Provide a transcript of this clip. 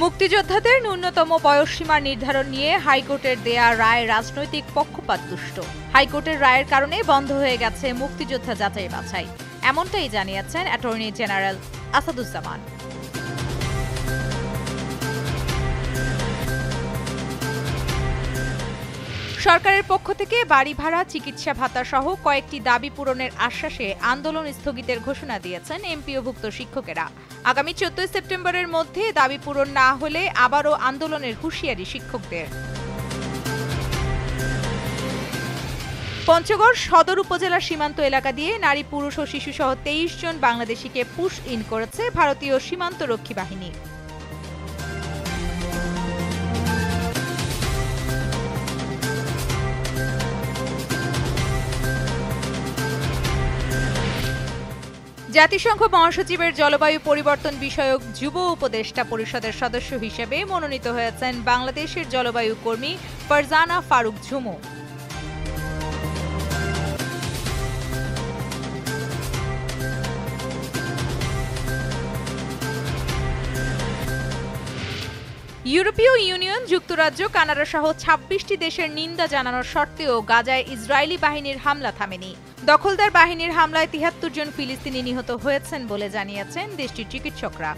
মুক্তিযোদ্ধাদের ন্যূনতম বয়সসীমা নির্ধারণ নিয়ে হাইকোর্টের দেয়া রায় রাজনৈতিক পক্ষপাতদুষ্ট। হাইকোর্টের রায়ের কারণে বন্ধ হয়ে গেছে মুক্তিযোদ্ধা যাচাই বাছাই, এমনটাই জানিয়েছেন অ্যাটর্নি জেনারেল আসাদুজ্জামান। সরকারের পক্ষ থেকে বাড়ি ভাড়া, চিকিৎসা ভাতা সহ কয়েকটি দাবি পূরণের আশ্বাসে আন্দোলন স্থগিতের ঘোষণা দিয়েছেন এমপিওভুক্ত শিক্ষকেরা। আগামী 14 সেপ্টেম্বরের মধ্যে দাবি পূরণ না হলে আবারও আন্দোলনের হুঁশিয়ারি শিক্ষকদের। পঞ্চগড় সদর উপজেলার সীমান্ত এলাকা দিয়ে নারী, পুরুষ ও শিশুসহ 23 জন বাংলাদেশিকে পুশ ইন করেছে ভারতীয় সীমান্তরক্ষী বাহিনী। জাতিসংঘ মহাসচিবের জলবায়ু পরিবর্তন বিষয়ক যুব উপদেষ্টা পরিষদের সদস্য হিসেবে মনোনীত হয়েছেন বাংলাদেশের জলবায়ু কর্মী ফারজানা ফারুক ঝুমু। ইউরোপীয় ইউনিয়ন, যুক্তরাজ্য, কানাডা সহ 26টি দেশের নিন্দা জানানোর সত্ত্বেও গাজায় ইসরায়েলি বাহিনীর হামলা থামেনি। দখলদার বাহিনীর হামলায় 73 জন ফিলিস্তিনি নিহত হয়েছেন বলে জানিয়েছেন দেশটির চিকিৎসকরা।